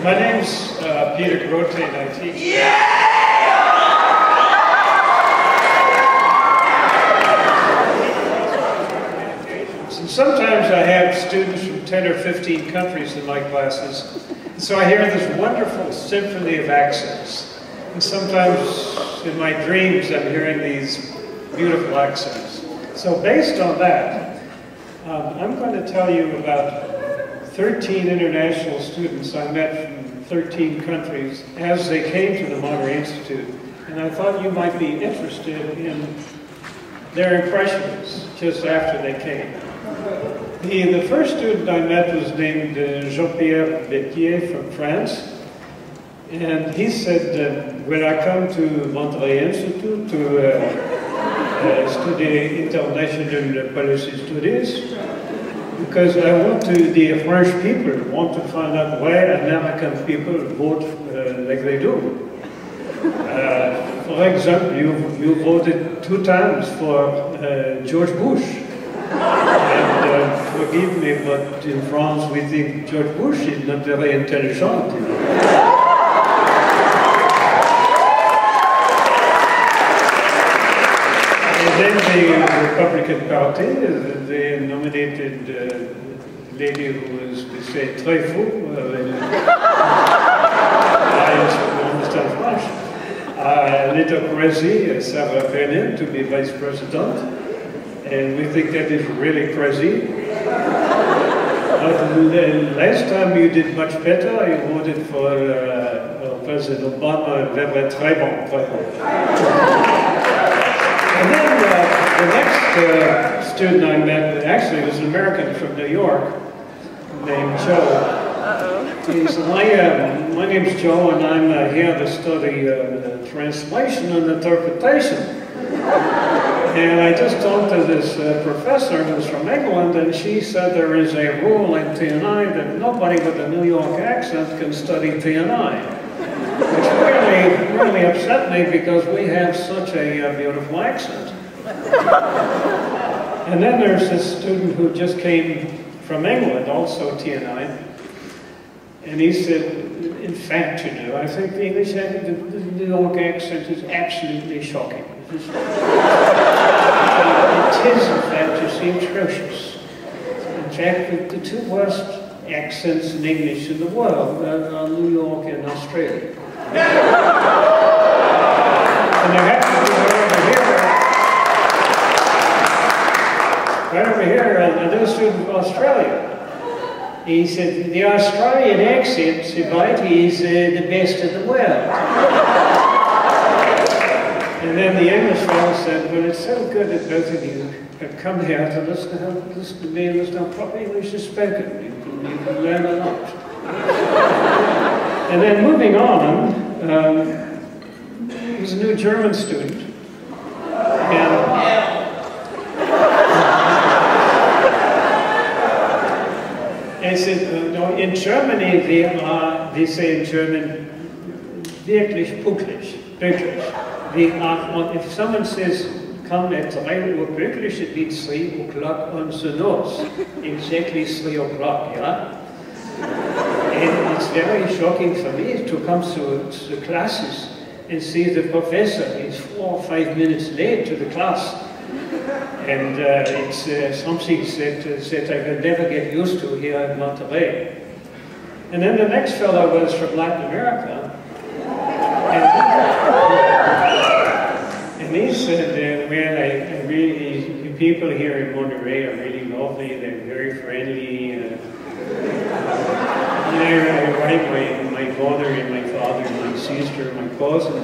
My name's Peter Grothe, and I teach. And sometimes I have students from 10 or 15 countries in my classes, and so I hear this wonderful symphony of accents. And sometimes in my dreams I'm hearing these beautiful accents. So based on that, I'm going to tell you about 13 international students I met from 13 countries as they came to the Monterey Institute. And I thought you might be interested in their impressions just after they came. The first student I met was named Jean-Pierre Bétier from France. And he said, when I come to Monterey Institute to study international policy studies, because I want to, the French people want to find out why American people vote like they do. For example, you voted 2 times for George Bush. And forgive me, but in France we think George Bush is not very intelligent. You know? And then the Republican Party, they nominated a lady who was, they say, très fou. I understand French. A little crazy, Sarah Palin, to be vice president. And we think that is really crazy. But last time you did much better. You voted for President Obama, very très bon, très bon. And then the next student I met, actually was an American from New York, named Joe. He said, my name's Joe, and I'm here to study translation and interpretation. And I just talked to this professor who's from England, and she said there is a rule in TNI that nobody with a New York accent can study TNI. Which really upset me because we have such a beautiful accent. And then there's this student who just came from England, also TNI, and he said, in fact, you know, I think the English accent, the New York accent is absolutely shocking. It is, in fact, you see, atrocious. In fact, the 2 worst accents in English in the world are New York and Australia. And there happens to be right over here, another student from Australia. He said, the Australian accent, right, is the best in the world. And then the English fellow said, well, it's so good that both of you have come here to listen to me and listen to proper English is spoken. You can learn a lot. And then moving on, he was a new German student. And I said, no, in Germany, they say in German, wirklich pünktlich. If someone says, come at 3 Uhr pünktlich, it means 3 o'clock on the nose. Exactly 3 o'clock, yeah? And it's very shocking for me to come to the classes and see the professor is 4 or 5 minutes late to the class. And it's something that I will never get used to here in Monterey. And then the next fellow was from Latin America. And he said, well, I really, the people here in Monterey are really lovely, they're very friendly. I invite my mother and my father and my sister and my cousin.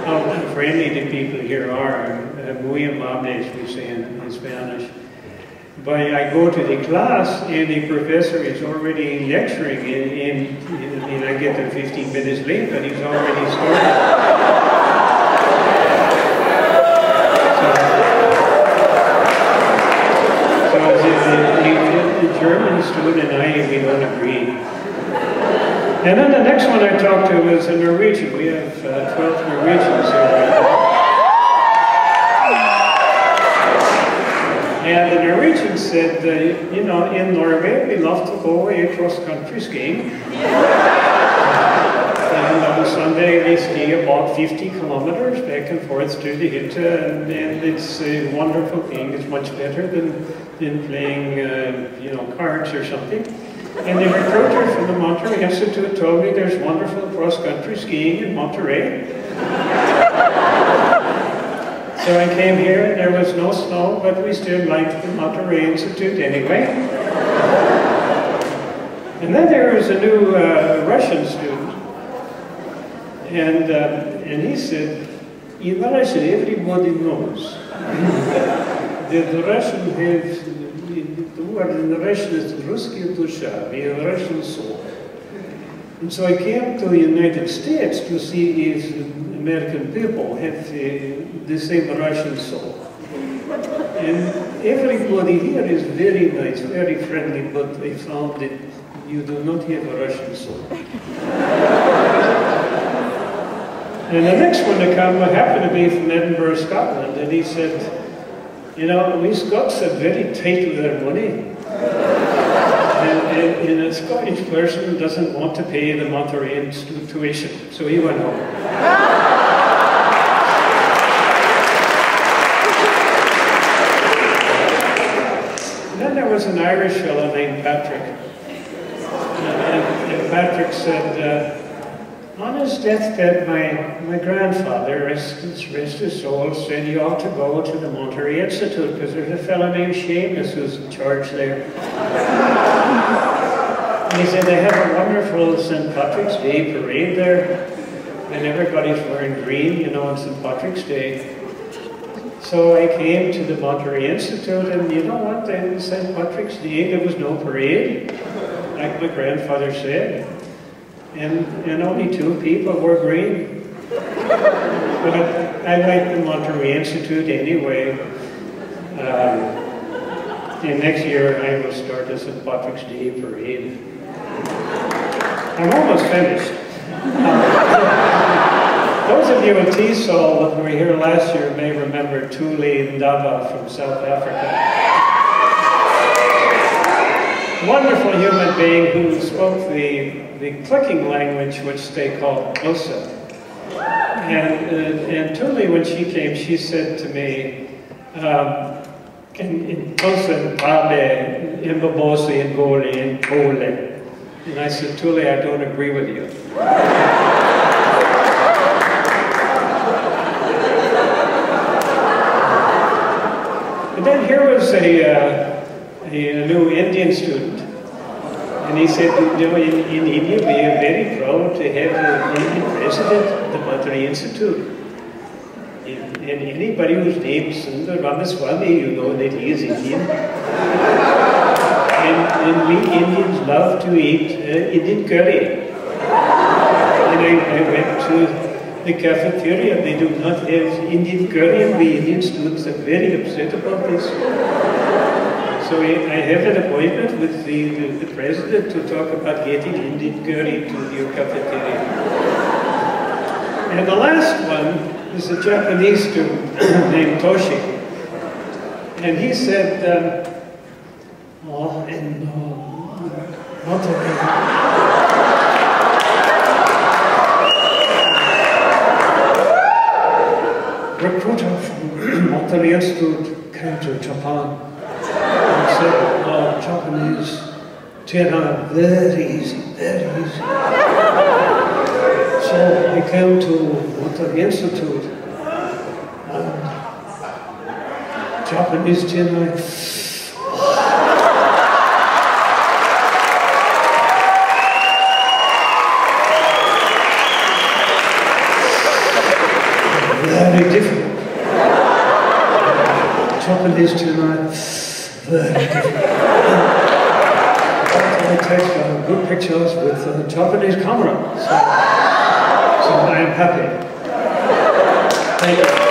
How friendly the people here are. Muy amables, we say in Spanish. But I go to the class and the professor is already lecturing and I get there 15 minutes late, but he's already started. The German student and I, we don't agree. And then the next one I talked to was a Norwegian. We have 12 Norwegians here. said, you know, in Norway we love to go away cross-country skiing. And on Sunday we ski about 50 kilometers back and forth to the Hytte, and it's a wonderful thing. It's much better than playing, you know, cards or something. And the recruiter from the Monterey Institute told me there's wonderful cross-country skiing in Monterey. So I came here, and there was no snow, but we still liked the Monterey Institute anyway. And then there was a new Russian student, and he said, in Russia everybody knows that the Russian have, the word in Russian is Ruskaya dusha, the Russian soul. And so I came to the United States to see if American people have the same Russian soul. And everybody here is very nice, very friendly, but I found that you do not have a Russian soul. And the next one to come happened to be from Edinburgh, Scotland, and he said, you know, we Scots are very tight with our money. And a Scottish person doesn't want to pay the Monterey tuition, so he went home. And then there was an Irish fellow named Patrick. And Patrick said, on his deathbed, my grandfather, rest his soul, said you ought to go to the Monterey Institute because there's a fellow named Seamus who's in charge there. And he said they have a wonderful St. Patrick's Day parade there, and everybody's wearing green, you know, on St. Patrick's Day. So I came to the Monterey Institute, and you know what, on St. Patrick's Day there was no parade, like my grandfather said. And only 2 people were green. But I like the Monterey Institute anyway. And next year I will start a St. Patrick's Day parade. I'm almost finished. Those of you in T-Sol that were here last year may remember Thule Ndaba from South Africa. Wonderful human being who spoke the clicking language, which they call Grothe. And Thule, when she came, she said to me, in Grothe, Pabe, Imbabosi, and Gole, and Pole. And I said, Thule, I don't agree with you. And then here was a new Indian student. And he said, you know, in India we are very proud to have an Indian president of the Monterey Institute. And anybody whose name is Sundar Ramaswamy, you know that he is Indian. And we Indians love to eat Indian curry. And I went to the cafeteria, they do not have Indian curry, and the Indian students are very upset about this. So I have an appointment with the president to talk about getting Indian curry to your cafeteria. And the last one is a Japanese student named Toshi. And he said, recruiter from Monterey Institute came to Japan. Said, Japanese, Tehran, very easy, very easy. So I came to Monterey Institute, and Japanese Tehran, very different. Japanese Tehran, very different. I take good pictures with the Japanese camera, so I am happy. Thank you.